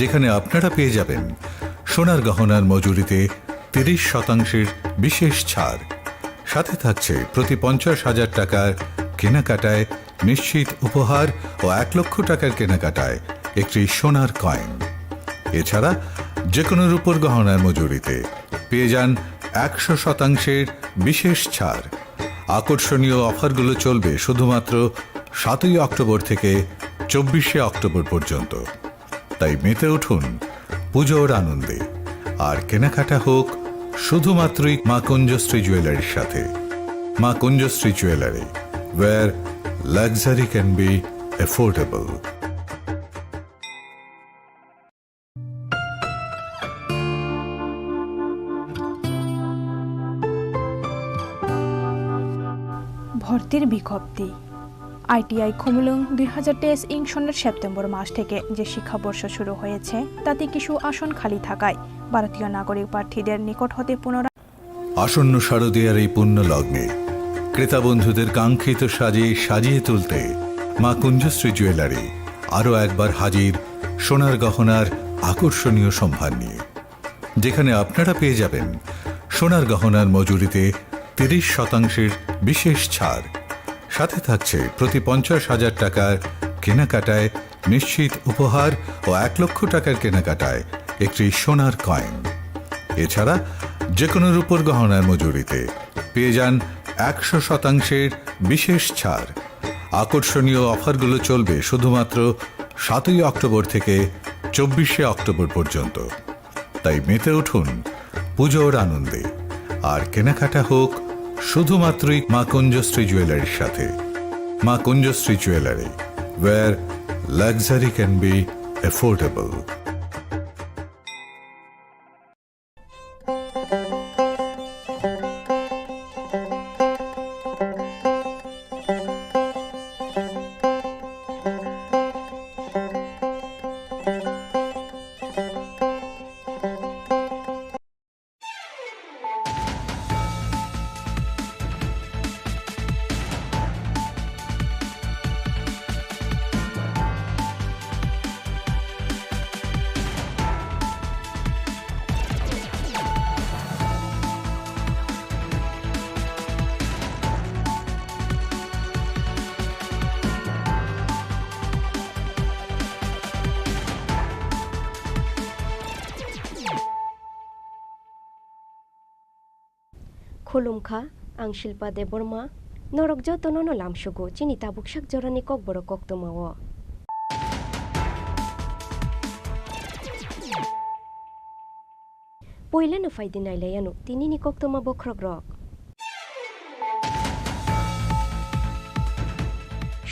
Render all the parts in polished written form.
যেখানে আপনারা পেয়ে যাবেন সোনার গহনার মজুরিতে 30% বিশেষ ছাড়, সাথে থাকছে প্রতি 50,000 টাকার কেনাকাটায় নিশ্চিত উপহার ও 1 লক্ষ টাকার কেনাকাটায় একটি সোনার কয়েন। এছাড়া যে কোনো রূপোর গহনার মজুরিতে পেয়ে যান 100% বিশেষ ছাড়। আকর্ষণীয় অফারগুলো চলবে শুধুমাত্র 7ই অক্টোবর থেকে 24শে অক্টোবর পর্যন্ত। তাই মেতে উঠুন পুজোর আনন্দে, আর কেনাকাটা হোক শুধুমাত্রই মা কুঞ্জশ্রী জুয়েলারির সাথে। Maa Kunjashree jewellery, where luxury can be affordable. ভর্তির বিজ্ঞপ্তি। আইটিআই খুমুলুং 2023 সনের সেপ্টেম্বর মাস থেকে যে শিক্ষাবর্ষ শুরু হয়েছে তাতে কিছু আসন খালি থাকায় ভারতীয় নাগরিক প্রার্থীদের নিকট হতে পুনরায় আসন্ন শারদীয়ার এই পুণ্য লগ্নে ক্রেতা বন্ধুদের কাঙ্ক্ষিত সাজিয়ে তুলতে মা কুঞ্জশ্রী জুয়েলারি আরও একবার হাজির সোনার গহনার আকর্ষণীয় সম্ভার নিয়ে, যেখানে আপনারা পেয়ে যাবেন সোনার গহনার মজুরিতে 30% বিশেষ ছাড়, সাথে থাকছে প্রতি 50,000 টাকার কেনাকাটায় নিশ্চিত উপহার ও 1 লক্ষ টাকার কেনাকাটায় একটি সোনার কয়েন। এছাড়া যে কোনো রূপোর গহনার মজুরিতে পেয়ে যান 100% বিশেষ ছাড়। আকর্ষণীয় অফারগুলো চলবে শুধুমাত্র 7ই অক্টোবর থেকে 24শে অক্টোবর পর্যন্ত। তাই মেতে উঠুন পুজোর আনন্দে, আর কেনাকাটা হোক শুধুমাত্রই মা কুঞ্জশ্রী জুয়েলারির সাথে। Maa Kunjashree jewellery, where luxury can be affordable. खुलुमखा आं शिल्पा देबरमा नरक जतन न लामसुगु चिनि ताबुकसाक जरानि Kokborok कक्तमाव पयलानो फायदि नायलायानु तिनिनि कक्तमा बख्रग्रक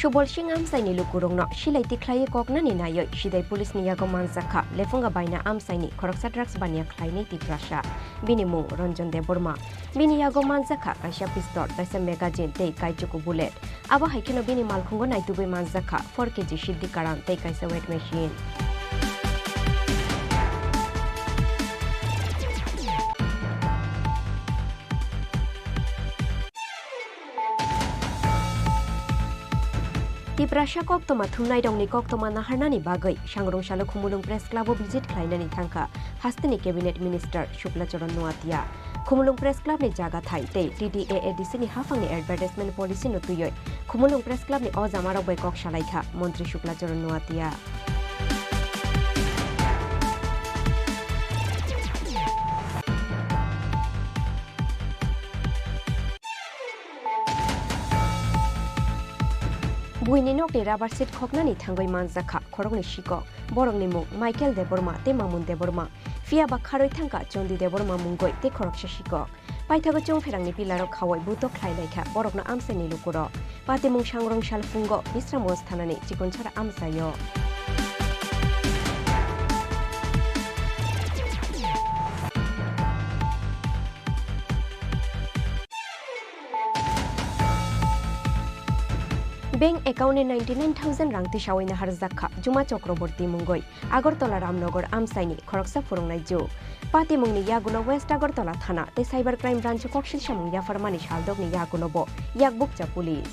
Subol Sing Amsaini Lukurongno Shilai Tiklai Koknani Nayo Shidai Police Niyago Manzaka Lefunga Baina Amsaini Koroksa Drugs Bania Klaini Tikrasha Binimu Ronjon de Burma Biniyago Manzaka Kaisha Pistol Daisa Magazine Tei Kaichuku Bullet Aba Haikino Bini Malkungo Naitubi Manzaka 4 kg Shiddi Karan Tei Kaisa Weight Machine Tiprasha koktoma thumnai dongni koktoma naharnani bagai Sangrong Shalo Khumulung Press Club visit khlainani thangkha Hastini Cabinet Minister Shukla Charan Nuatia Khumulung Press Club ni jaga thai te TDAADC ni hafangni advertisement policy no tuyoi Khumulung Press Club ni ozamara bai kok shalaikha Montri Shukla Charan Nuatia Buini nok ni rubber seat khoknani thangoi manzakha khorongni shiko borongni mung Michael Deborma te Mamun Deborma Fia ba kharoi thangka Chondi Deborma mungoi te khoroksha shiko paithago chong pherangni pilaro khawai buto khlainaikha borokna amsani lukuro pate mung sangrong shal fungo bisramos thanani chikonchara amsayo Bank account 99,000 rang tishawaina harjakha Juma Chakraborty mungoi Agartala Ramnagar Amsaini Khoroksa Furungnai jo Pati mungni yaguno West Agartala thana te cyber crime branch kokshil samung ya farmani shaldogni yaguno bo yakbukcha police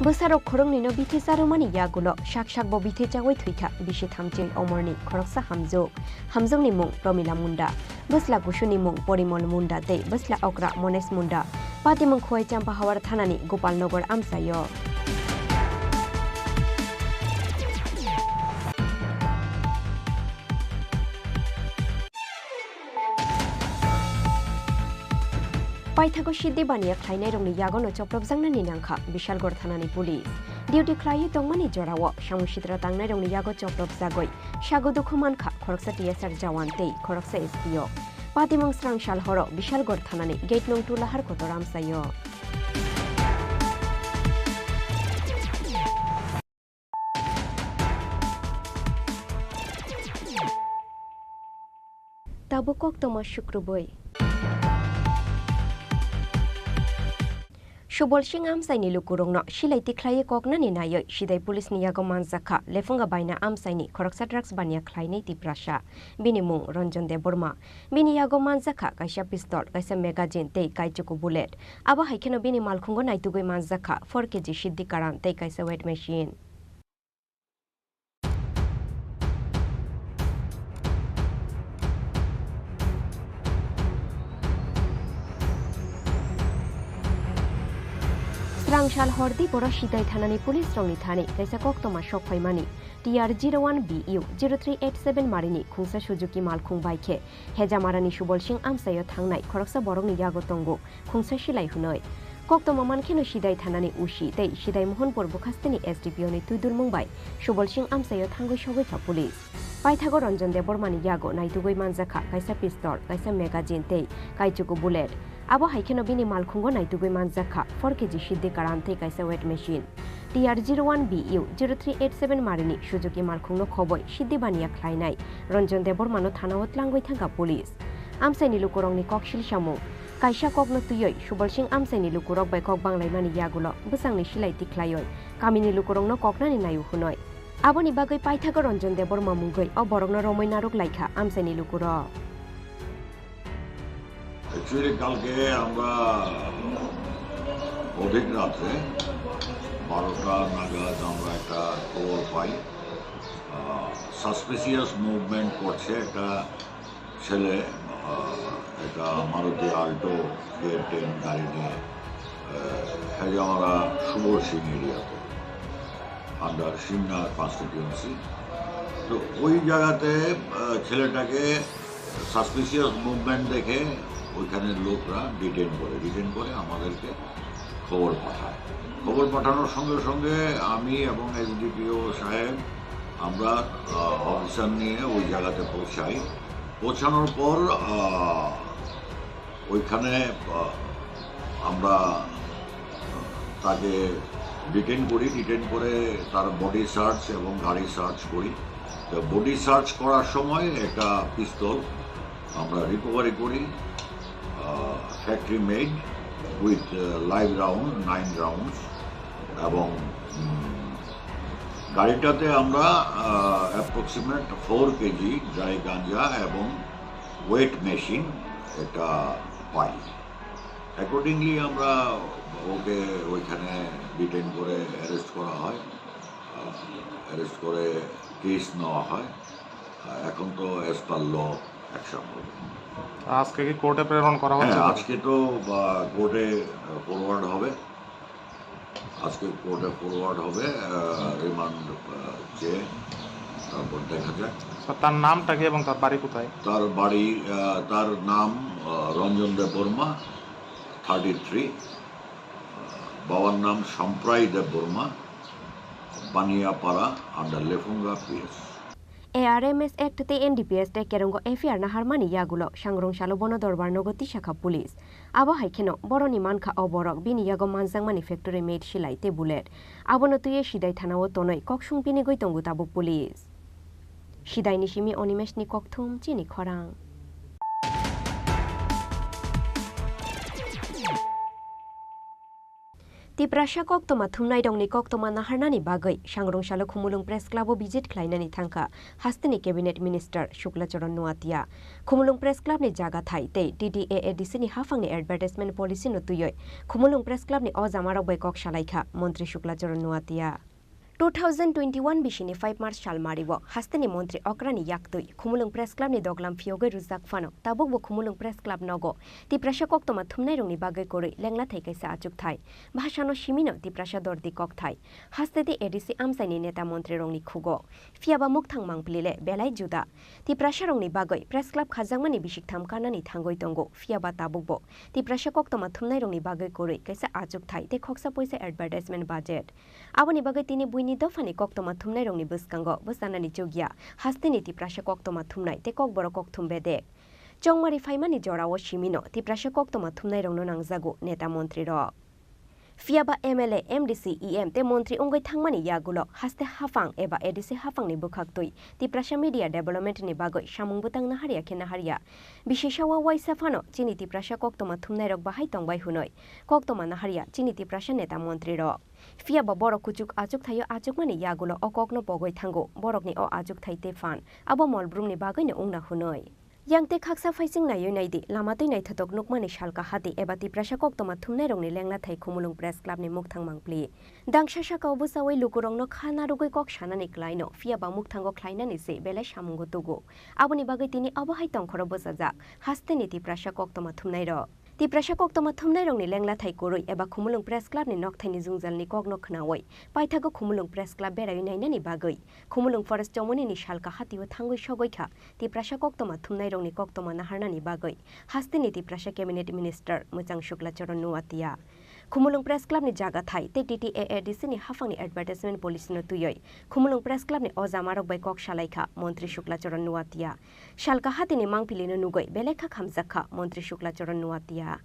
Besarok khorong nino bithi sarumani yagulo shak bo bithi chawai thuika bishi thamchil omorni khoroksa hamjong ni mung Promila Munda besla kushuni mung Porimol Munda te besla okra Mones Munda pati mung khoi champa hawar thanani Gopalnagar amsayo Paithago Shiddi Bania Klainai Rongni Yagono Choprop Zangnani Nangkha Bishalgor Thanani Police Duty Klai Tongmani Jorawo Shamushitra Tangnai Rongni Yago Choprop Zagoi Shago Dokumankha Khoroksa TSR Jawan Tei Khoroksa SPO Patimong Strang Shal Horo Bishalgor Thanani Gate Nong Tulahar Kotoram Sayo Tabukok Tomas Shukruboy Shubolshing amsaini lukurongno shilaiti khlai koknani nayo shidai police ni yago manjakha lefunga baina amsaini khoroksa drugs bania khlainei tiprasha binimung Ranjan de Burma bini yago manjakha kaisa pistol kaisa magazine tei kaichuku bullet aba haikeno bini malkhungo naitugoi manjakha 4 kg shiddi karan tei kaisa weight machine Strangshal Hordi Bora Shidai Thanani Police Rongni Thani Kaisa Koktoma Shok Phaimani TR01BU 0387 Marini Khungsa Suzuki Malkhung Baikhe Heja Marani Shubolsing Amsayo Thangnai Khoroksa Borongni Yago Tongo Khungsa Shilai Hunoi Koktoma Mankheno Shidai Thanani Ushi Tei Shidai Mohanpur Bukhastini SDPO ni Tuidul Mumbai Shubolsing Amsayo Thangoi Shogoi Police Paithago Ranjan de Bormani Yago Naitugoi Manjakha Kaisa pistol Kaisa magazine Tei Kaichuku bullet Abo haikeno bini malkhungo naitugoi manjakha 4 kg shiddi karante kaisa weight machine TR01BU 0387 Marini Suzuki malkhungno khoboi shiddi bania khlainai Ranjan Debor mano thanawat langgoi thangka police amsaini lukurongni kokshil samung kaisa kokno tuyoi Shubolsing amsaini lukurok bai kok banglaimani yagulo busangni silai tiklayoi kamini lukurongno koknani nayu hunoi aboni bagoi paithago Ranjan Debor mamungoi o borogno romoi naruk laikha amsaini lukurok Actually, কালকে আমরা অধিক রাত্রে 12টা নাগাদ আমরা একটা খবর পাই suspicious movement করছে একটা ছেলে একটা মারুতি আল্টো K10 গাড়ি নিয়ে হেজামারা সুবর্ষিং এরিয়াতে আন্ডার সিমনা কনস্টিটিউয়েন্সি তো ওই জায়গাতে ছেলেটাকে সাসপিসিয়াস মুভমেন্ট দেখে ওইখানে লোকরা ডিটেইন করে আমাদেরকে খবর পাঠানোর সঙ্গে সঙ্গে আমি এবং এসডিপিও সাহেব আমরা অফিসার নিয়ে ওই জায়গাতে পৌঁছানোর পর ওইখানে আমরা তাকে ডিটেইন করে তার বডি সার্চ এবং গাড়ি সার্চ করি তো বডি সার্চ করার সময় একটা পিস্তল আমরা রিকভারি করি factory made with live round 9 rounds এবং গাড়িটাতে আমরা অ্যাপ্রক্সিমেট 4 kg ড্রাই গাঞ্জা এবং ওয়েট মেশিন এটা পাই অ্যাকর্ডিংলি আমরা ওকে ওইখানে ডিটেইন করে অ্যারেস্ট করা হয় অ্যারেস্ট করে কেস নেওয়া হয় এখন তো অ্যাজ পার ল অ্যাকশন হবে আজকে কি কোর্টে প্রেরণ করা হচ্ছে আজকে তো কোর্টে ফরওয়ার্ড হবে রিমান্ড চেয়ে তারপর দেখা যাক তার নামটা কি এবং তার বাড়ি কোথায় তার নাম রঞ্জন দেব বর্মা 33 বাবার নাম Samprai Deb Barma Baniyapara under Lefunga PS ARMS Act te NDPS te kerongo FIR na harmani yagulo sangrong shalo bono dorbar nogoti shakha police abo haikeno boroni mankha oborok bini yago manjangmani factory made shilai te bullet abono tuye shidai thanao tonoi koksung pini goi tongu tabu police shidai ni simi Onimesh ni kokthum Chini Khorang Tiprasa koktoma thumnai dongni koktoma naharnani bagai sangrong salo khumulung press club visit khlainani thangka hastini cabinet minister Shukla Charan Nuatia khumulung press club ni jaga thai te TTAADC ni hafangni advertisement policy no tuyoi khumulung press club ni ojamarok bai kok salaikha Montri Shukla Charan Nuatia 2021 bishini 5 March salmaribo hastini Montri okrani yaktui khumulung press club ni doglam phiogai rujak fano tabuk bo khumulung press club nogo tiprasa koktoma thumnai rongni bagai kori lengla thai kaisa achuk thai bhashano shimino tiprasa dordi kok thai hastedi ADC amsaini neta Montri rongni khugo fiaba mukthang mangplile belai juda tiprasa rongni bagai press club khajangmani bisik thamkanani thangoi tongo fiaba tabuk bo tiprasa koktoma thumnai rongni bagai kori kaisa achuk thai te khoksa poisa advertisement budget aboni bagai tini ni dofani koktoma thumnai rongni buskango busanani chugya hastini tiprasa koktoma thumnai te kokborok kok thumbede chongmari faimani jorao shimino tiprasa koktoma thumnai rongno nangjago neta Montri ro Fiaba MLA MDC EM te Montri ongoi thangmani yagulo haste hafang eba ADC hafang ni bukhaktui tiprasa media development ni bagoi samung butang na haria khena haria bisheshawa waisa fano chini tiprasa koktoma thumnai rok bahai tongbai hunoi koktoma na haria chini tiprasa neta Montri ro Fiaba borok kuchuk achuk thayo achukmani yagulo okokno pogoi thango borokni o achuk thaite fan abo molbrumni bagoi ne ongna hunoi Yangte khaksa faising nayo naidi lamatoi nai thatok nukmani shalka hati eba tiprasa koktoma thumnai rongni lengla thai khumulung press club ni mukthang mangpli dangsa shaka obusawai lukurongno khana rugoi kok shanani klaino fiaba mukthango khlainani se belai samungo tugo aboni bagai tini abahai tongkhoro bosajak hasteni tiprasa koktoma thumnai ro Tiprasa koktoma thumnai rongni lengla thai koroi eba khumulung press club ni nokthaini jungjalni kokno khnawai paithago khumulung press club berai nainani bagai khumulung forest chomoni ni shalka hatio thangoi sogoikha tiprasa koktoma thumnai rongni koktoma naharnani bagai hastini tiprasa cabinet minister Muchang Shukla Charan Nuatia khumulung press club ni jaga thai te TTAADC ni hafangni advertisement policy no tuyoi khumulung press club ni ojamarok bai kok salaikha Montri Shukla Charan Nuatia shalka hatini mangpili no nugoi belekha khamjakha Montri Shukla Charan Nuatia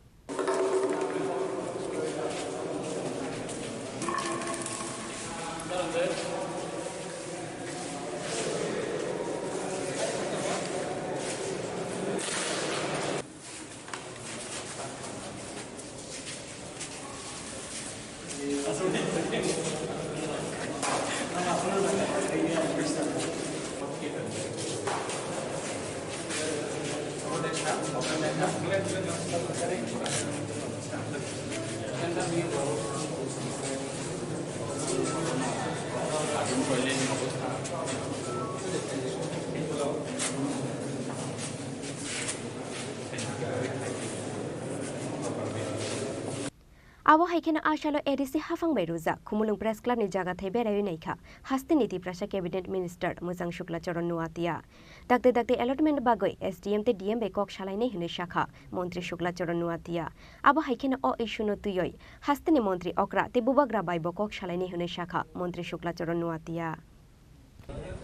Abo haikena ashalo ADC hafang bai ruja khumulung press club ni jaga thai berai naikha hastini tiprasa cabinet minister Muchang Shukla Charan Nuatia dakte allotment bagoi SDM te DM bai kok salai nei hine shakha Montri Shukla Charan Nuatia abo haikena o issue no tuyoi hastini Montri okra te bubagra bai bokok salai nei hine shakha Montri Shukla Charan Nuatia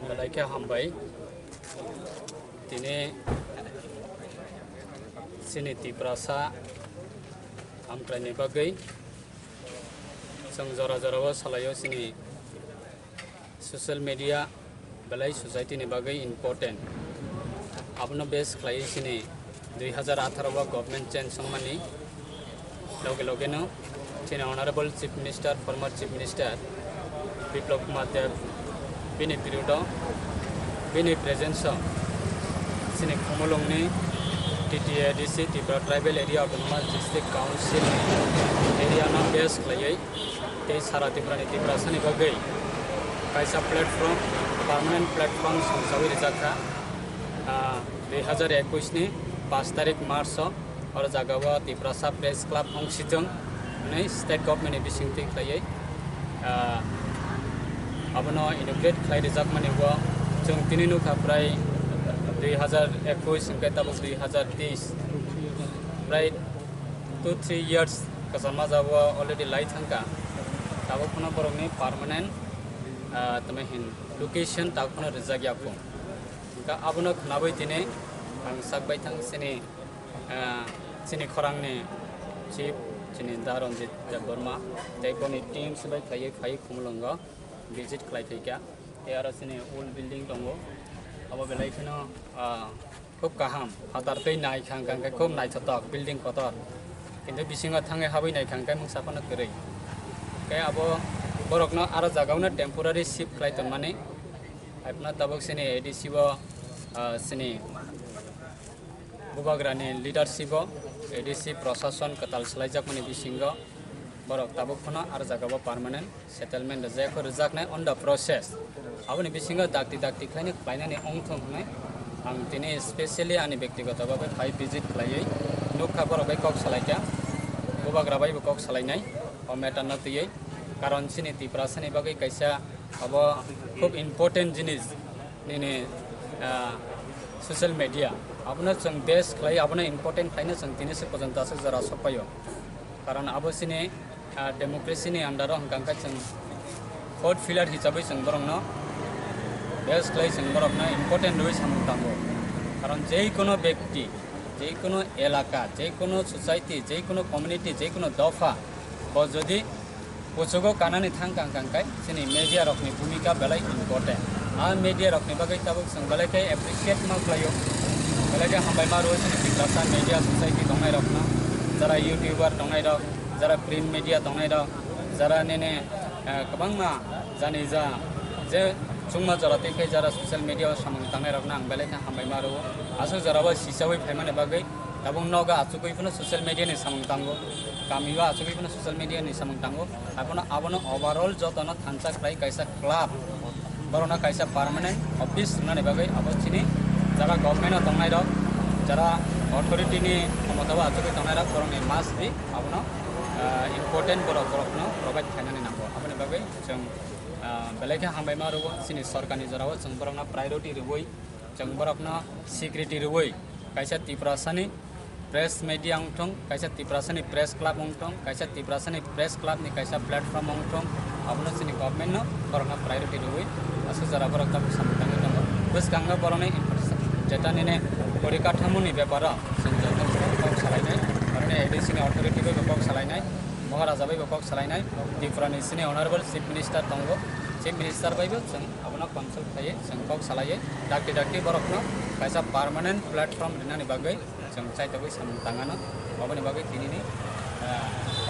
Malaika hambai tine sini tiprasa amtrani bagai sang jora salayo sini social media belai society ni bagai important abno base khlai sini 2018 wa government change sangmani loge no sini honorable chief minister former chief minister Biplop Kumar Dev bini period bini presence sini khumulung ni TTADC Tripura Tribal Area Autonomous District Council area na base klayai te sara Tripura ni Tripura sani bagai kaisa platform permanent platform samsawi rijaka 2021 ni 5 तारिख मार्च और जगह Tripura press club अंशिजों ने state government नि बिसिंगति खलायै अबनो इनोग्रेट खलाय रिजाक माने वो जों तिनिनु का प्राय 2021 के तब 2023 प्राय 2-3 years का समाज अब ऑलरेडी लाइट हंका तब पुनः परमने परमानेंट तमे हिन लोकेशन तब पुनः रिजाक याको का अबनो खनाबै तिने ang sagbay tang Chini Khorang ne chief Chini Daronjit Burma te koni team sabai khai khumulonga visit khlai thika te ara sini old building tongo abo belai khino khub kaham hatar tei nai khang kang khub nai thotok building kotor kintu bisinga thange habai nai khang kai mung sapana korei Kaya abo borokno aro jagauna temporary shift khlaiton mane apna tabok sini ADC bo sini bubagrani leadership ADC prosason katal slaijak mani bisingo borok tabok khono aro jagabo permanent settlement rejak rejaknai on the process aboni bisingo dakti khlaini khlainani ongthong hnai ang tini specially ani ব্যক্তিগত ভাবে 5 visit khlaiei nukha borok bai kok salaika bubagra bai bo kok salainai o matter na tiyei karon sini Tripura sani bagai kaisa abo খুব important jinis nini social media abuna chung best khlai abuna important khlaina chung tini se pojanta se jara sapayo karon abo sini democracy ni under hangkangka chung fourth pillar hisabai chung borongno best khlai chung borokna important roi samung tango karon jei kono ব্যক্তি jei kono elaka jei kono society jei kono community jei kono dofa bo jodi pochogo kanani thangkang kangkai sini media rokni bhumika belai important a media rokni bagai tabuk sang belai kai appreciate ma klayo belai kai hambai ma roi sini Tripura media society dongai rokna jara youtuber dongai rok jara print media dongai rok jara nene kabang ma jani ja je chungma jara tekai jara social media samung tangai rokna ang belai kai hambai ma ro asu jara ba sisawai phaimane bagai tabung noga achukoi puno social media ni samung tango kamiwa achukoi puno social media ni samung tango abono overall jotono thansa khlai kaisa club borona kaisa permanent office nane bagai abo chini jara government tongnai rok jara authority ni khamatawa achukoi tongnai rok boroni must be abono important borokno provide khainani nango aboni bagai jong belai hambai ma ro sini sarkani jarawa jong borokna priority roi jong borokna security roi kaisa Tripura sani press media ongthong kaisa Tripura sani press club ongthong kaisa Tripura sani press club ni kaisa platform ongthong abono sini government no borokna priority roi asu jara borok ta samtang tango bus ganga borone jeta nene porikathamu ni byapara sinjata kok salainai arne ADC ni authority ko kok salainai maharaja bai kok salainai Tripura ni sini honorable chief minister tango chief minister bai bo jeng abono consult khai jeng kok salai dakti borokno kaisa permanent platform dinani bagai jeng chai tabai samung tangana aboni bagai tinini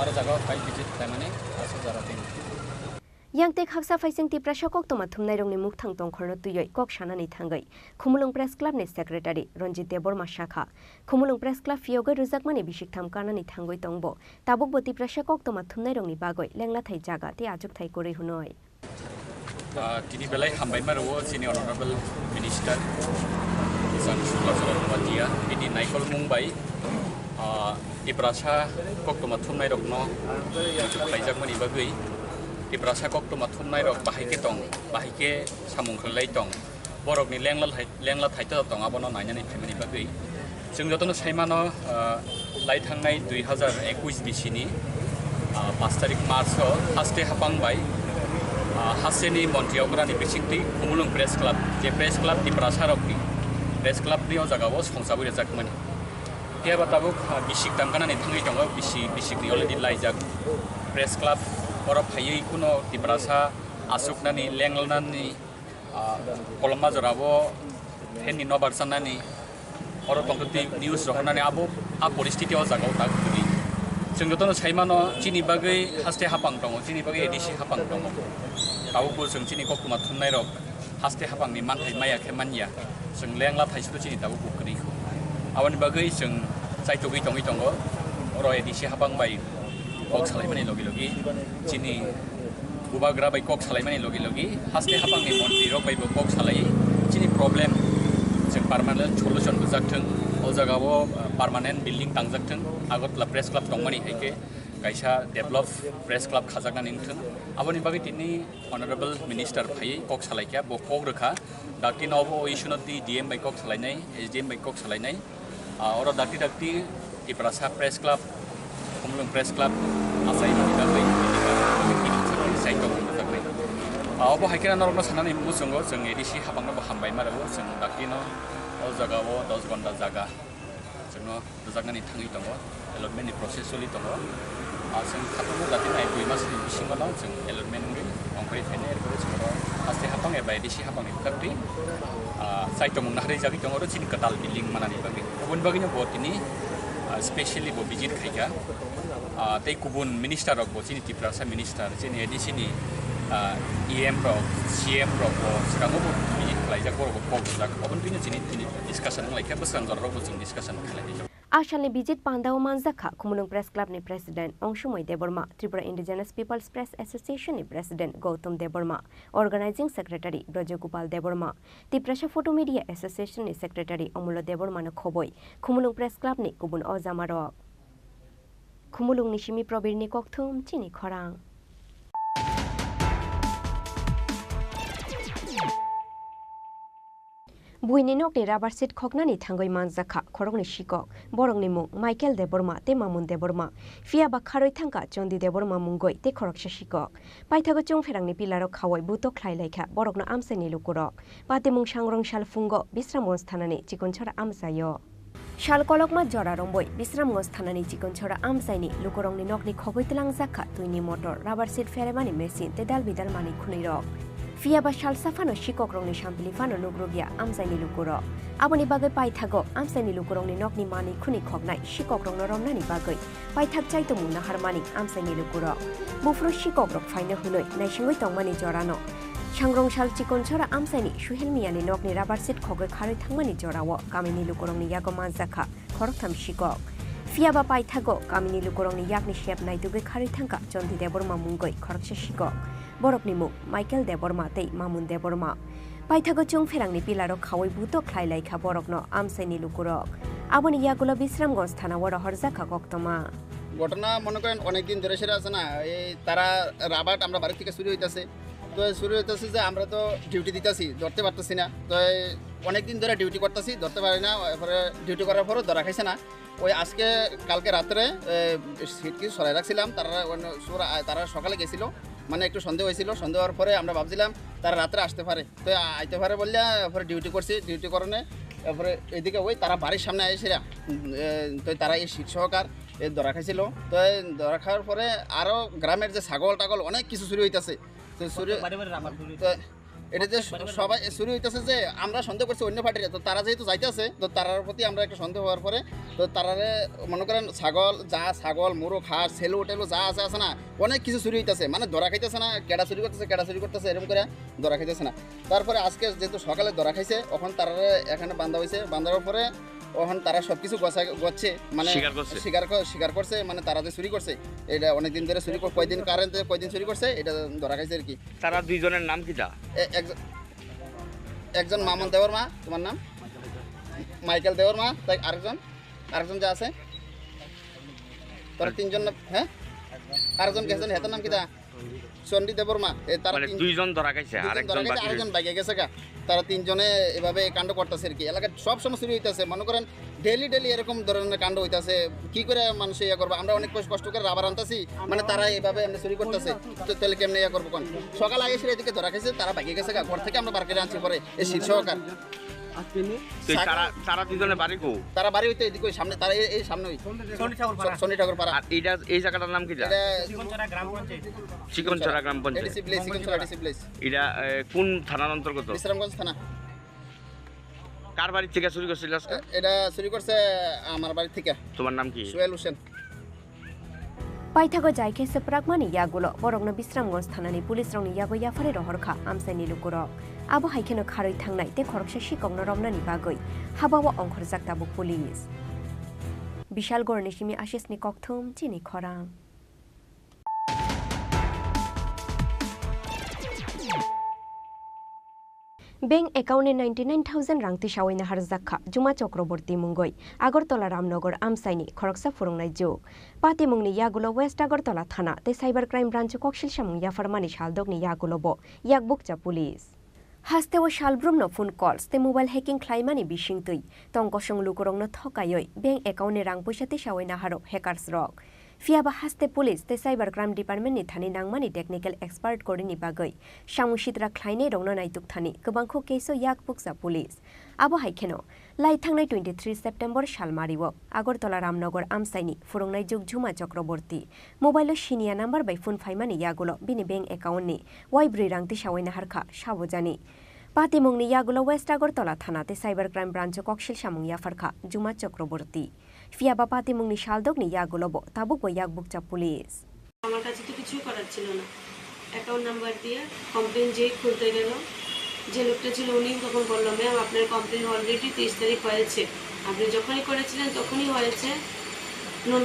aro jaga 5 visit khlaimani asu jara tin yang te khaksa faising Tripura shokok toma thumnai rong ni muk thang tong khorno tuyoi kok shanani thangai khumulung press club ni secretary Ranjit Deborma shakha khumulung press club fioga rujakmani bishik tham kanani thangoi tongbo tabuk bo Tripura shokok toma thumnai rong ni bagoi lengla thai jaga te ajuk thai korei hunoi tini belai hambai maro sini honorable minister sang Sulawatia ini naikol mumbai Tripura kok toma thumnai rok no ajuk thai jakmani bagoi Tripura kok toma thumnai rok bahike samung khlai tong borok ni lengla thai ta tong abono nainani phaimani bagoi jeng jotono saimano lai thangnai 2021 bisini 5 tarik march haste hapang bai haseni montiograni bisikti khumulung press club je press club Tripura rokni press club ni o jagao songsabui rejakmani ke batabuk bisik tangkana ni thangai tongo bisik ni already laijak press club oro phaiyi kuno Tripura asuknani lenglnani kolomma jorabo feni nobarsanani oro tongti news rohnani abo a poristiti o jagao takuni jengjotono saimano chini bagai haste hapang tongo chini bagai ADC hapang tongo tawko jeng chini kokuma thumnai rok haste hapang ni manthai maya khemanya jeng lengla thaisu chini tawko kri awani bagai jeng chaitogui tongo oro ADC hapang bai kok salaimani logi chini bubagra bai kok salaimani logi haste hapang ni montri rok bai kok salai chini problem jeng permanent solution bujaktheng o jagao permanent building tangjaktheng agotla press club tongmani haike kaisa develop press club khajakna ningtheng aboni bagi tini honorable minister phai kok salaikya bo kok rekha dakti nobo issue noti DM bai kok salainai SDM bai kok salainai oro dakti Tripura press club khumulung press club asai ni dabai sai tong dabai abo haikena norma sanani musungo jeng ADC habangno bahambai maro jeng dakti no o jagao 10 gonta jaga jengno jagnani thangi tongo allotment ni process soli tongo jeng khatumu dati nai 2 mas ni bisingono jeng allotment ngi ongkoi thene erkore jengro aste hapang e ADC hapang ni kakti sai tong nahri jagi tongo chini katal building manani bagi ubun bagi no botini specially बो visit खाइका तै गुबुन minister रक बो चिनि Tripura minister चिनि एडिसिनि EM रक CM रक बो सिगाङाव बो विजिट खालायजा गरबो कबजाक अबन बिनो चिनि डिसकाशन लाइका बोसरां जराव बो जों डिसकाशन खालायजा आसामनि बिजित पान्दाव मानजाखा खुमुलुं प्रेस क्लाबनि president Anshumai Debbarma Tripura indigenous people's press एसोसिएशननि president Gautam Debbarma organising secretary Brajagopal Debbarma Tripura photo media एसोसिएशननि secretary अमूल्य देबर्मानो खबै खुमुलुं प्रेस क्लाबनि गुबुन अजामारक खुमुलुंनि सिमि प्रबीरनि कक्थुम चिनि खरां बुइनि नकनि राबार सिट खकनानि थांगै मानजाखा खरंनि शिকক बरंनि मुं माइकेल देबर्मा ते मामुन देबर्मा फियाबा खारै थांका चन्दी देबर्मा मुंगै ते खरकसा शिকক पाइथागो चंफेरांनि पिलाराव खावै बुतो ख्लायलायखा बरकनो आमसेनि लुकुरक पाते मुं सांग्रं साल फुंगो बिश्रामगंज थानानि चिकनछरा आमसायो शाल कलकमा जरा रंबय बिश्रामगंज थानानि चिकनछरा आमसायनि लुकुरंनि नकनि खगै तलांजाखा तुइनि मटर राबार सिट फेरेमानि मेसिन ते दाल बिदाल मानि खुनैरक फियाबा शाल साफानो शिকক रंनि शाम्पिलिफानो नुग्रुगिया आमसायनि लुकुरो आबनि बागै पाइथागो आमसायनि लुकुरंनि नकनि मानि खुनि खगनाय शिকক रंनो रमनानि बागै पाइथाग चाइतो मुना हारमानि आमसायनि लुकुरो बुफ्रु शिকক रक फाइनो हुनै नाइसिंगै तंमानि जरानो सांग्रं शाल चिकनछरा आमसायनि सुहेलमियानि नकनि राबार सिट खगै खारै थांमानि जरावो गामिनि लुकुरंनि यागो मानजाखा खरकथाम शिকক फियाबा पाइथागो गामिनि लुकुरंनि यागनि शेप नाइदुगै खारै थांका चन्दी देबर्मा मुंगै खरकसे शिকক बरकनि मुं माइकेल देबर्मा ते मामुन देबर्मा पाइथागो चंफेरांनि पिलारो खावै बुतो ख्लायलायखा बरकनो आमसायनि लुकुरक आबनि यागुलो বিশ্রামগঞ্জ থানা ওর হরজাকা কক্তমা ঘটনা মনে করেন অনেকদিন ধরে সেটা আছে না এই তারা রাবাট আমরা বাড়ি থেকে শুরু হইতাছে তো শুরু হইতাছে যে আমরা তো ডিউটি দিতেছি ধরতে পারতেছি না তো অনেকদিন ধরে ডিউটি করতেছি ধরতে পারি না এরপরে ডিউটি করার পরও ধরা খাইছে না ওই আজকে কালকে রাত্রে সিট কি সরাই রাখছিলাম তারা সকালে গেছিল মানে একটু সন্দেহ হয়েছিল সন্দেহ হওয়ার পরে আমরা ভাবছিলাম তারা রাত্রে আসতে পারে তো আইতে পারে বললে এরপরে ডিউটি করছি ডিউটি করণে এরপরে এদিকে ওই তারা বাড়ির সামনে এসে তো তারা এই শীত সহকার এই ধরা খাইছিল তো ধরা খাওয়ার পরে আরও গ্রামের যে ছাগল টাগল অনেক কিছু চুরি হইতেছে তো চুরি এটা যে সবাই চুরি হইতেছে যে আমরা সন্দেহ করছি অন্য পার্টিরা তো তারা যেহেতু যাইতেছে তো তারার প্রতি আমরা একটা সন্দেহ হওয়ার পরে তো তারারে মনে করেন ছাগল মুরগ হাঁস ছেলু টেলু যা আছে না অনেক কিছু চুরি হইতেছে মানে ধরা খাইতেছে না কেডা চুরি করতেছে এরকম করে ধরা খাইতেছে না তারপরে আজকে যেহেতু সকালে ধরা খাইছে তখন তারারে এখানে বান্ধা হয়েছে বান্ধার পরে এখন তারা সব কিছু গচ্ছে মানে স্বীকার করছে মানে তারা যে চুরি করছে এটা অনেকদিন ধরে চুরি কয়দিন চুরি করছে এটা ধরা খাইছে আর কি তারা দুইজনের নাম কিটা একজন মামুন দেবর্মা তোমার নাম মাইকেল দেবর্মা তাই আরেকজন যা আছে তোরা তিনজন হ্যাঁ আরেকজন গেছেন হেতার নাম কিটা চন্ডী দেবর্মা তারা দুইজন ধরা খাইছে আরেকজন বাইকে গেছে গা তারা তিনজনে এভাবে কাণ্ড করতেছে আর কি এলাকায় সব সময় চুরি হইতেছে মনে করেন ডেলি এরকম ধরনের কাণ্ড হইতেছে কি করে মানুষ ইয়া করবো আমরা অনেক কষ্ট করে রাবার আনতেছি মানে তারা এইভাবে এমনি চুরি করতেছে তাহলে কেমনি ইয়া করবো কোন সকাল আগে সেটা এদিকে ধরা খাইছে তারা বাইকে গেছে গা ঘর থেকে আমরা বারকেটে আনছি পরে এই শীত সহকার তারা দুজনের বাড়ি কো তারা বাড়ি হইতে এদিকে সামনে তারা এই সামনে শনি ঠাকুর পাড়া আর এই জায়গাটার নাম কি চিকনচরা গ্রাম পঞ্চায়েত এটা কোন থানার অন্তর্গত বিশ্রামগঞ্জ থানা কার বাড়ি থেকে চুরি করছিল আজকে এটা চুরি করছে আমার বাড়ি থেকে তোমার নাম কি সোহেল হোসেন पाइथागो जायखे सेप्राकमानि यागुलो बरकनो বিশ্রামগঞ্জ थानानि पुलिस रंनि यागो याफारे रहरखा आमसायनि लुकुरक आबो हाइखेनो खारै थांनाय ते खरकसे शिकंनो रमनानि बागै हाबावो अंखर जाक्ताबो पुलिस बिशालगढ़नि सिमि आशिसनि कक्थुम चिनि खरां बैंक एकाउन्टनि 99,000 रां तिसावैनो हारजाखा जुमा चक्रवर्ती मुंगै आगरतला रामनगर आमसायनि खरकसा फुरुंनाय जुग पाति मुंनि यागुलो वेस्ट आगरतला थाना ते साइबर क्राइम ब्रांच कक्सिल सामुं याफारमानि सालदगनि यागुलोबो याकबुकजा पुलिस हास्तेव सालब्रुमनो फन कल्स ते मोबाइल हेकिं ख्लाइमानि बिसिंतै तंकसं लुकुरंनो थकायै बैंक एकाउन्टनि रां पैसा तिसावैनो हारो हेकार्स रक फियाबा हास्ते पुलिस ते साइबर क्राइम डिपार्टमेंटनि थानि नांमानि टेक्निकल एक्सपार्ट कोडिनि बागै सामुसिद्रा ख्लाइनै रंनो नायतुक थानि गोबांखौ केसो याकबुकजा पुलिस आबो हाइखेनो लाइथांनाय 23 सेप्टेम्बर सालमारिवो आगरतला रामनगर आमसायनि फुरुंनाय जुग झुमा चक्रवर्ती मोबाइलो सिनिया नाम्बार बाय फन फाइमानि यागुलो बिनि बैंक एकाउन्टनि वाइब्रै रां तिसावैनो हारखा साबोजानि पाति मुंनि यागुलो वेस्ट आगरतला थाना ते साइबर क्राइम ब्रांच कक्सिल सामुं याफारखा जुमा चक्रवर्ती ফিয়াবা পাতিমুংনি শালদকনি ইয়াগুলোবো তাবুকবো ইয়াকবুকচা পুলিশ আমার কাছে তো কিছুই করার ছিল না। অ্যাকাউন্ট নাম্বার দিয়ে কমপ্লেন যেই খুলতে গেল, যে লোকটা ছিল উনি তখন বললো, ম্যাম আপনার কমপ্লেন অলরেডি 23 তারিখ হয়েছে, আপনি যখনই করেছিলেন তখনই হয়েছে,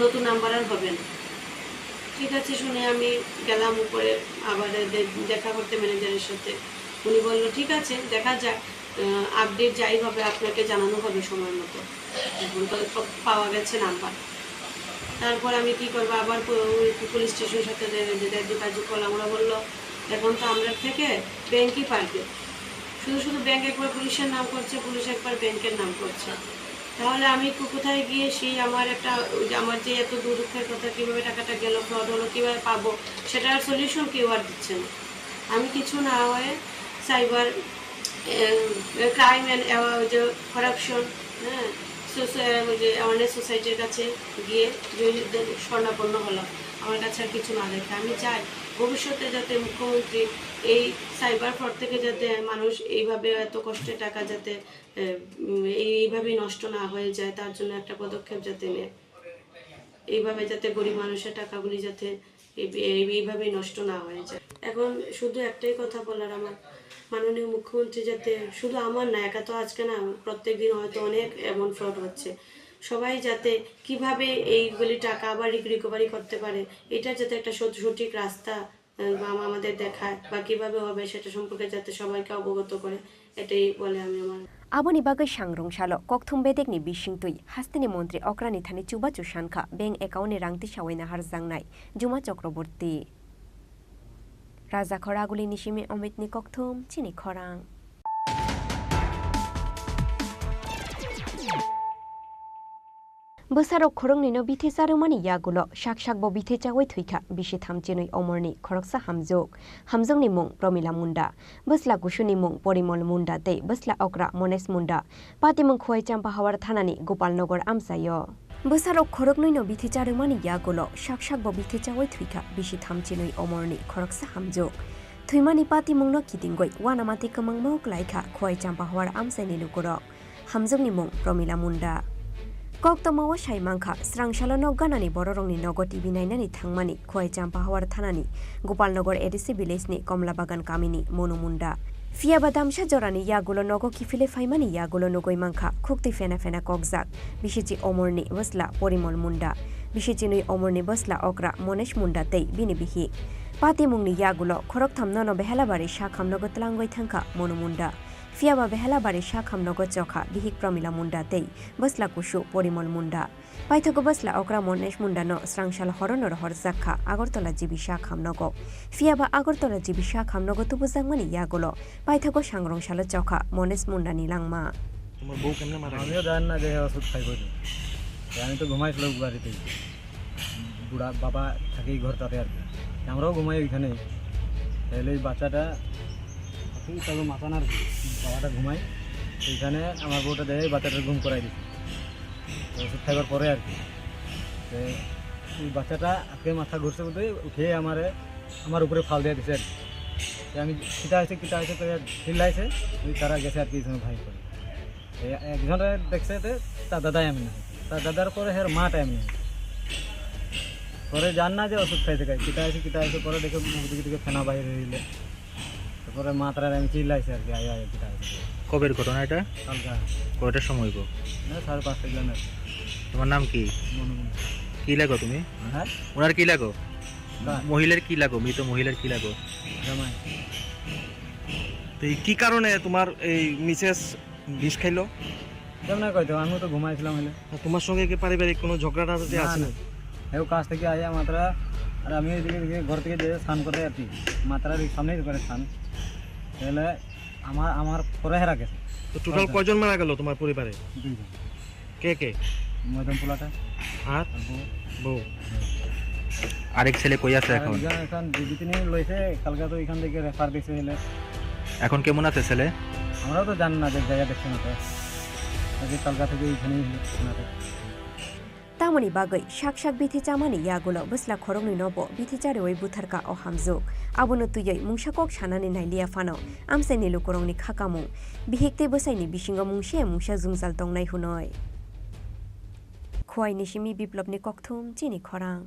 নতুন নাম্বার আর হবে না। ঠিক আছে শুনে আমি গেলাম উপরে আবার দেখা করতে ম্যানেজারের সাথে। উনি বললো ঠিক আছে দেখা যাক, আপডেট যাই হবে আপনাকে জানানো হবে সময় মতো। এখন তো পাওয়া গেছে নাম্বার। তারপর আমি কি করবো, আবার পুলিশ স্টেশনের সাথে যোগাযোগ করলাম। ওরা বললো এখন তো আমরা থেকে ব্যাংকই পারবে, শুধু শুধু ব্যাংক একবার পুলিশের নাম করছে, পুলিশ একবার ব্যাংকের নাম করছে। তাহলে আমি কোথায় গিয়ে সেই আমার যে এত দুঃখের কথা, কীভাবে টাকাটা গেল, ফ্রড হলো, কীভাবে পাবো, সেটার সলিউশন কেউ আর দিচ্ছে না। আমি কিছু না হয়ে সাইবার ক্রাইম অ্যান্ড করাপশন, হ্যাঁ, অ্যাওয়ারনেস সোসাইটির কাছে গিয়ে স্বর্ণাপন্ন হলাম। আমার কাছে আর কিছু না দেখে আমি চাই ভবিষ্যতে যাতে মুখ্যমন্ত্রী এই সাইবার ফ্রড থেকে যাতে মানুষ এইভাবে এত কষ্টের টাকা যাতে এইভাবেই নষ্ট না হয়ে যায়, তার জন্য একটা পদক্ষেপ যাতে নেয়। এইভাবে যাতে গরিব মানুষের টাকাগুলি যাতে এইভাবেই নষ্ট না হয়ে যায়। এখন শুধু একটাই কথা বলার আমার, মাননীয় মুখ্যমন্ত্রী যাতে শুধু আমার না, একা তো আজকে না, প্রত্যেক দিন হয়তো অনেক এমন ফ্রড হচ্ছে, সবাই যাতে কিভাবে এইগুলি টাকা আবার রিকভারি করতে পারে, এটা যাতে একটা সঠিক রাস্তা আমাদের দেখায়, বা কিভাবে হবে সেটা সম্পর্কে যাতে সবাইকে অবগত করে, এটাই বলে আমি আমার। আবনি বাগৈ সাংরংসালো ককথুম বেদেকনি বিশিংতুই হাস্তিনি মন্ত্রী অক্রানি থানি চুবাচু সানখা ব্যাংক অ্যাকাউন্টে রাংতি সাওয়াইনা হারজাংনাই জুমা চক্রবর্তী রাজা খরাগুলি নিশিমে অমিতনি ককথুম চিনি খরাং। বসারক খরংনিনো বিথে চারুমানি ইয়াগুলো শাক শাকবো বিথে চাওয়াই থুইখা বিশে থামচেনই অমরনি খরকসা হামজংনি মুং প্রমিলা মুন্ডা বসলা গুশুনি মুং পরিমল মুন্ডা দে বসলা অকরা মনেশ মুন্ডা পাতিমুং খোয়াই চাম্পা হাওয়ার থানানি গোপালনগর আমসায় বসারক খরকনৈনো বিথে চারুমানি ইয়াগুলো শাক শাকবো বিথে চাওয়াই থুইখা বিশে থামচেনই অমরনি খরকসা হামজোগ থুইমানি পাতিমুংনো কিতিংগই ওয়ানামাতি কমং মৌক লাইখা খোয়াই চাম্পা হাওয়ার আমসাইনি লুকুরক হামজংনি মুং প্রমিলা মুন্ডা কক্তমাওয়া সাইমাংখা স্রাংশালো নগানানি বড়রংনি নগদ টিভি নাইনানি থাংমানি খোয়াই চাম্পা হাওয়ার থানানি গোপালনগর এডিসি ভিলেজনি কমলাবাগান কামিনি মনুমুন্ডা ফিয়াবা দামসা জরানি ইয়াগুলো নগ কিফিলে ফাইমানি ইয়াগুলো নগৈ মাংখা খুক্তি ফেনা ফেনা ককজাক বিশেচি অমরনি বসলা পরিমল মুন্ডা বিশেচি নই অমরনি বসলা অকরা মনেশ মুন্ডা তেই বিনি বিহি পাতিমুংনি ইয়াগুলো খরক থামনন বেহালাবাড়ি শাক হামনগ তলাঙ্গই থাংখা মনুমুন্ডা ফিয়াবা বেহালাবাড়ি শাক হামনগ চখা বিহিক প্রমিলা মুন্ডা তেই বসলা কুশু পরিমল মুন্ডা পাইথক বসলা অকরা মনেশ মুন্ডা ন স্রাংশাল হরনর হর জাখা আগরতলা জিবি শাক হামনগ ফিয়াবা আগরতলা জিবি শাক হামনগ তুবুজাংমানি ইয়াগুলো পাইথক সাংরংশাল চখা মনেশ মুন্ডা নিলাংমা। তোমার বউ কেমনে মারা আমিও জানি না যে ওষুধ খাইব, আমি তো ঘুমাইছিল বাড়িতে, বুড়া বাবা থাকি ঘরটাতে আর আমরাও ঘুমাই ওইখানে। তাহলে এই বাচ্চাটা তবে মাথান আর বাবাটা ঘুমাই সেইখানে আমার বউটা দেখে বাচ্চাটা ঘুম করাই দিচ্ছে ওষুধ খাইবার পরে আর কি। ওই বাচ্চাটা আজকে মাথা ঘুরছে বলতে উঠে আমার উপরে ফাল দিয়ে দিচ্ছে আর কি। আমি কিতা আছে তো চিল্লাইছে, ওই তারা গেছে আর কি ভাই করে একজনে দেখছে তার দাদাই এমনি, তার দাদার পরে হের মাটা এমনি পরে জান না যে ওষুধ খাইতে খাই কিতা আছে পরে দেখে দিকে ফেনা বাইরে হইলে তারপরে মাত্রার আমি চিল্লাইছে আর কি আয় কিতা আছে। কবের ঘটনা এটা? কালকা কয়টার সময় গো? 5:30 জনের। তোমার নাম কি? কি লাগো তুমি? হ্যাঁ ওনার কি লাগো? মহিলার কি লাগো? মৃত মহিলার কি লাগো? জামাই। তো কি কারণে তোমার এই মিসেস বিষ খাইলো? কেমন কইতো আমি তো ঘুমাইছিলাম হলে। তোমার সঙ্গে কি পারিবারিক কোনো ঝগড়া আছে না? এও কাজ থেকে আয়া মাত্রা আর আমি এদিকে ঘর থেকে যে স্নান করতে আর কি মাত্রার সামনেই করে স্নান তাহলে আমার পরে হেরা গেছে। তো টোটাল কয়জন মারা গেল তোমার পরিবারে? 2 জন। কে? মদন পোলাটা আর বউ। আরেক ছেলে কই আছে এখন? এখন দিদি লইছে কালকে তো এখান থেকে রেফার দিছে হলে। এখন কেমন আছে ছেলে? আমরাও তো জানি না যে জায়গা দেখছে না, তো কালকা থেকে এইখানেই শোনাতে। তামনি বাগৈ শাক শাক বিথি চামানি ইয়াগুলো বসলা খরংনি নব বিথি চারে ওই বুথারকা ও হামজুক আবুনো তুই মুংসাকক সানানি নাইলিয়া ফানো আমসাইনি লুকরংনি খাকামু বিহেকতে বসাইনি বিশিঙ্গ মুংশে মুংসা জুংজাল তংনাই হুনয় খোয়াই নিশিমি বিপ্লবনি ককথুম চিনি খরাং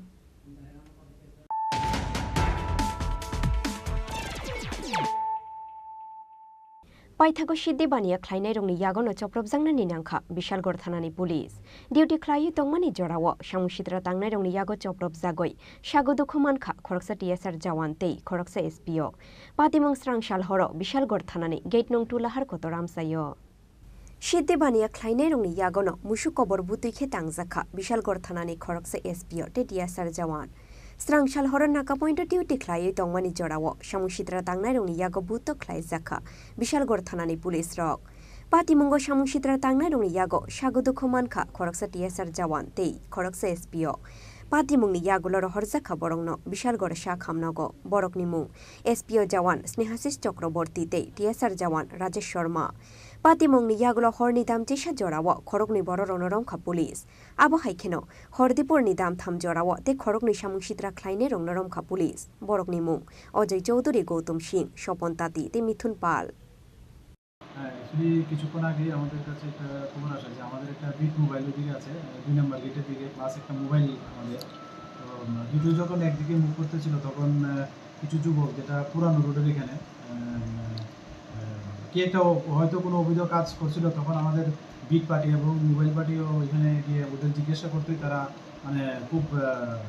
পাইথাগো সিদ্ধি বানিয়া খ্লাইনাই রংনি ইয়াগনো চপ্রবজাংনানি নাংখা বিশালগড় থানানি পুলিশ ডিউটি খ্লাইয়ে তংমানি জড়াও সামুসিত্রা তাংনাই রংনি ইয়াগো চপ্রবজাগই সাগদুখো মানখা খরকসা টিএসআর জওয়ান তেই খরকসা এসপিও পাতিমং স্রাংশাল হর বিশালগড় থানানি গেট নং টুলাহার কত রামসাইয় সিদ্ধি বানিয়া খ্লাইনাই রংনি ইয়াগনো মুসু কবর বুতুইখে তাংজাখা বিশালগড় থানানি খরকসা এসপিও তে টিএসআর জওয়ান স্রাংশাল হরন নাকা point duty খ্লাইয়ে তংমানি জড়াও সামুসিত্রা তাংনাই রংনি ইয়াগো বুতো খ্লাই জাখা Bishalgarh থানানি police rock পাতিমঙ্গ সামুসিত্রা তাংনাই রংনি ইয়াগো সাগদুখো মানখা খরকসা TSR জওয়ান তেই খরকসা এসপিও পাতিমংনি ইয়াগুলোর হরজাখা বরংন বিশালগড় শাহ খামনগ বরকনি মুং এসপিও জওয়ান স্নেহাশিস চক্রবর্তী তেই টিএসআর জওয়ান রাজেশ শর্মা পাতিমংনি ইয়াগুলো হরনি দাম চেষা জড়াও খরকনি বড় রণরংখা পুলিশ আবো হাইখেন হরদীপুরনি দাম থাম জড়াও তে খরকনি সামুসিত্রা খ্লাইনে রংনরংখা পুলিশ বরকনি মুং অজয় চৌধুরী গৌতম সিং স্বপন তাঁতি তে মিথুন পাল কিছুক্ষণ আগে আমাদের কাছে একটা খবর আসে যে আমাদের একটা বিট মোবাইলের দিকে আছে 2 নম্বর গেটের দিকে প্লাস একটা মোবাইল আমাদের তো দ্বিতীয় যখন একদিকে মুভ করতেছিল তখন কিছু যুবক যেটা পুরানো রোডের এখানে কি একটা হয়তো কোনো অবৈধ কাজ করছিল তখন আমাদের বিট পার্টি এবং মোবাইল পার্টিও এখানে গিয়ে ওদের জিজ্ঞাসা করতেই তারা মানে খুব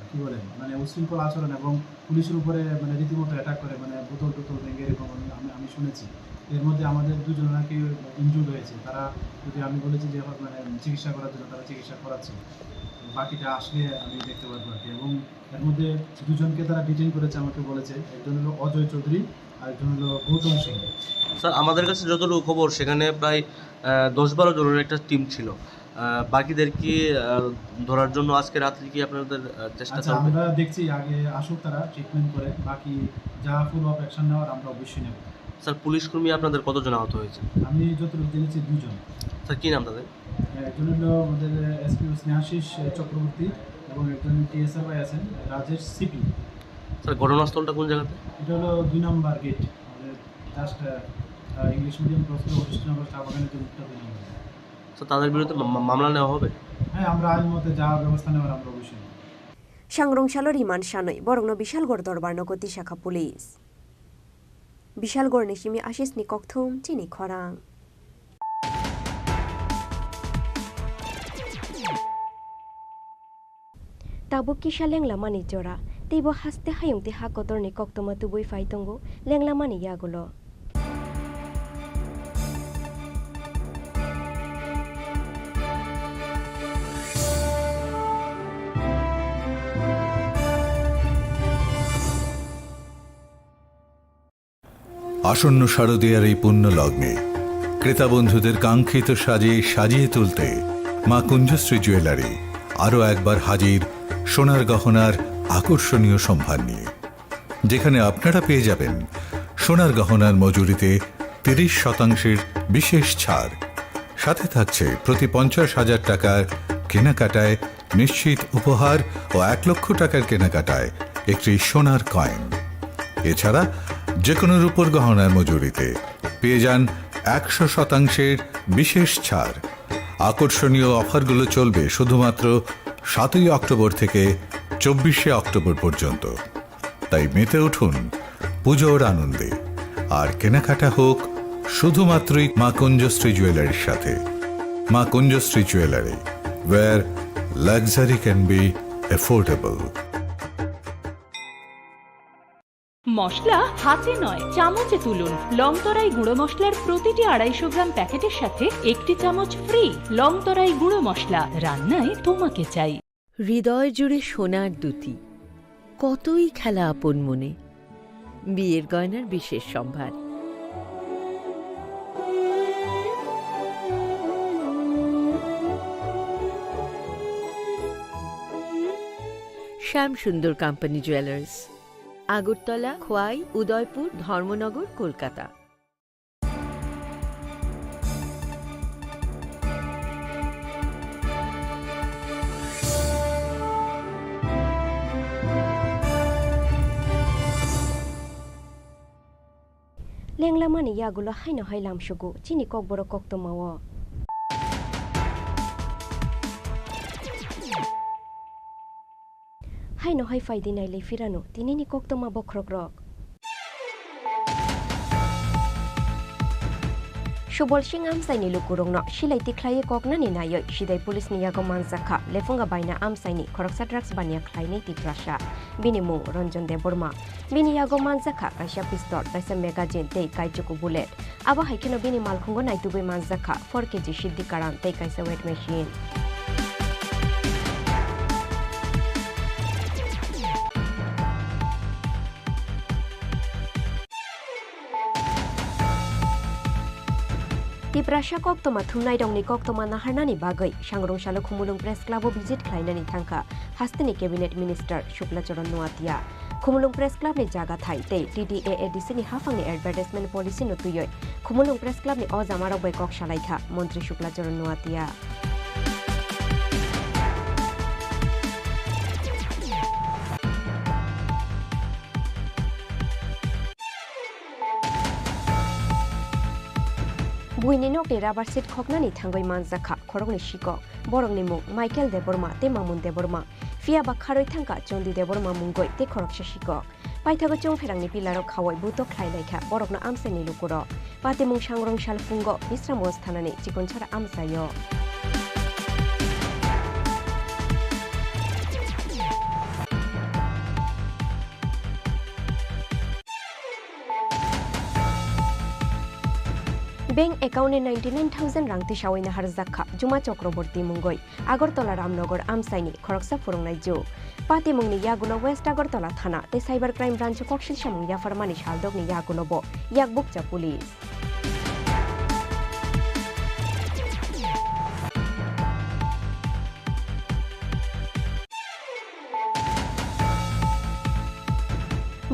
কি বলে মানে উশৃঙ্খল আচরণ এবং পুলিশের উপরে মানে রীতিমতো অ্যাটাক করে মানে বোতল টোতল ভেঙে এরকম আমি শুনেছি এর মধ্যে আমাদের দুজন নাকি ইনজুর্ড হয়েছে তারা যদি আমি বলেছি যে মানে চিকিৎসা করার জন্য তারা চিকিৎসা করাচ্ছে বাকিটা আসলে আমি দেখতে পারবো আর কি এবং এর মধ্যে দুজনকে তারা ডিটেইন করেছে আমাকে বলেছে একজন হলো অজয় চৌধুরী আর একজন হলো গৌতম সিং স্যার আমাদের কাছে যতটুকু খবর সেখানে প্রায় 10-12 জনের একটা টিম ছিল বাকিদের কি ধরার জন্য আজকে রাত্রে কি আপনাদের চেষ্টা চলবে আমরা দেখছি আগে আসুক তারা ট্রিটমেন্ট করে বাকি যা ফুল অফ অ্যাকশন নেওয়ার আমরা অবশ্যই নেব স্যার পুলিশ কর্মী আপনাদের কতজন আহত হয়েছে আমি যতটুকু জেনেছি 2 জন স্যার কী নাম তাদের একজন হলো আমাদের এসপিও স্নেহাশিস চক্রবর্তী এবং একজন টিএসআর ভাই আছেন রাজেশ সিপি স্যার ঘটনাস্থলটা কোন জায়গাতে এটা হলো 2 নম্বর গেট আমাদের জাস্ট ইংলিশ মিডিয়াম ক্রস করে হরিশনগর চা বাগানের যে মুখটা 2 নম্বর স্যার তাদের বিরুদ্ধে মামলা নেওয়া হবে হ্যাঁ আমরা আইন মতে যা ব্যবস্থা নেওয়ার আমরা অবশ্যই সাংরংশালো রিমান্ড শানই বরংন বিশালগড় দরবার নগতি শাখা পুলিশ বিশালগড় নিশিমি আশিস নিকথুম চিনি খরাং তাবো কিসা লেংলামানি জরা তেইব হাসতে হায়ংতে হাকতর নিকক্তমা তুবই ফাইতঙ্গো লেংলামানি ইয়াগুলো আসন্ন শারদীয়ার এই পুণ্য লগ্নে ক্রেতা বন্ধুদের কাঙ্ক্ষিত সাজে সাজিয়ে তুলতে মা কুঞ্জশ্রী জুয়েলারি আরও একবার হাজির সোনার গহনার আকর্ষণীয় সম্ভার নিয়ে যেখানে আপনারা পেয়ে যাবেন সোনার গহনার মজুরিতে 30% বিশেষ ছাড় সাথে থাকছে প্রতি 50,000 টাকার কেনাকাটায় নিশ্চিত উপহার ও 1 লক্ষ টাকার কেনাকাটায় একটি সোনার কয়েন এছাড়া যে কোনো রূপোর গহনার মজুরিতে পেয়ে যান 100% বিশেষ ছাড় আকর্ষণীয় অফারগুলো চলবে শুধুমাত্র 7 অক্টোবর থেকে 24 অক্টোবর পর্যন্ত তাই মেতে উঠুন পুজোর আনন্দে আর কেনাকাটা হোক শুধুমাত্রই মা কুঞ্জশ্রী জুয়েলারির সাথে Maa Kunjashree jewellery where luxury can be affordable মশলা হাতে নয় চামচে তুলুন লংতরাই গুঁড়ো মশলার প্রতিটি 250 গ্রাম প্যাকেটের সাথে 1 চামচ ফ্রি লংতরাই গুঁড়ো মশলা রান্নায় তোমাকে চাই হৃদয় জুড়ে সোনার দুটি কতই খেলা আপন মনে বিয়ের গয়নার বিশেষ সম্ভার শ্যাম সুন্দর কোম্পানি জুয়েলার্স আগরতলা খোয়াই উদয়পুর ধর্মনগর কলকাতা লেংলামানি ইয়াগুলো হাইনা হাইলাম সুগু চিনি kokborok koktomawo hai no hai fai dinai le firano tinini koktoma bokrok rok Subol sing amsaini lukurongno silai tiklai koknani nayoi sidai pulis ni yago manjakha lefunga baina amsaini khoroksa drugs bania khlainai tikrasha bini mung Ranjan de Burma bini yago manjakha kaisa pistol kaisa magazine tei kaichuku bullet aba haikino bini malkhungo naitubui manjakha 4 kg siddi karan tei kaisa weight machine Tiprasha koktoma thumnai dongni koktoma naharnani bagai sangrongshalo khumulung press club o visit khlainani thangkha hastini cabinet minister Shuklacharan Nuatia khumulung press club ni jaga thai tei TDAADC ni hafangni advertisement policy no tuyoi khumulung press club ni ojamaro bai kok salaikha Mantri Shuklacharan Nuatia Buini nok ni rubber seat khoknani thangoi manjakha khorokni shikok borokni mung Michael de Burma te Mamun de Burma fia ba kharoi thangka Chondi de Burma mungoi te khoroksa shikok paithago chong pherangni pilaro khawai buto khlainaikha borokno amsani lukuro pati mung sangrong sal fungo bisramos thanani chikonchara amsayo Bank account 99,000 rang tisawina harjakha Juma Chakraborty mungoi Agartala Ramnagar amsaini khoroksa phurungnai jo pati mungni yaguno West Agartala thana te cyber crime branch koksil samung yafarmani saldogni yaguno bo yakbukcha police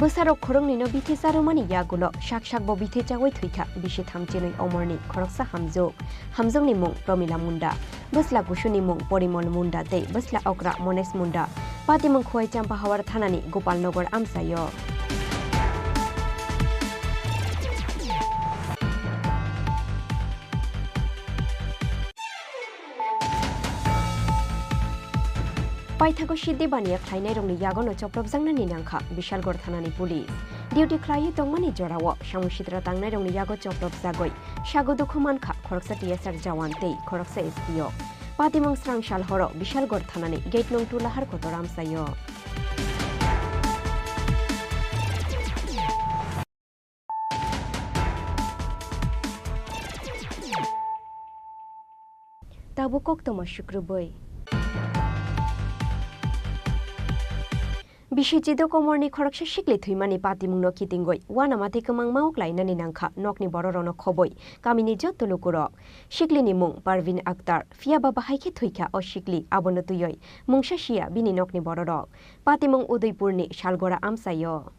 Busarok khorongni no bithi sarumani yagulo shak bo bithi chawai thuika bishi thamchenoi omorni khoroksa hamjongni mung Promila Munda busla gushuni mung Porimol Munda tei busla okra Mones Munda pati mung khoi champa hawar thanani Gopalnagar amsayo Paithago siddi bania khlainai rongni yagono choprobjangnani nangkha Bishalgor thanani police duty khlai tongmani jorao samushitra tangnai rongni yago choprobjagoi sagodu khumankha khoroksa TSR jawan tei khoroksa SPO patimong srangshal horo Bishalgor thanani gate nong 2 lahar kotoram sayo Tabu koktoma shukrubai Bishijido komorni khoroksa shikli thuimani patimungno kitingoi wanamati kamang mauk lainani nangkha nokni bororono khoboi kamini jotto lukuro shiklini mung Parvin Akhtar fia baba haike thuika o shikli abono tuyoi mungsa shia bini nokni bororok patimung Udaipurni Shalgora amsayo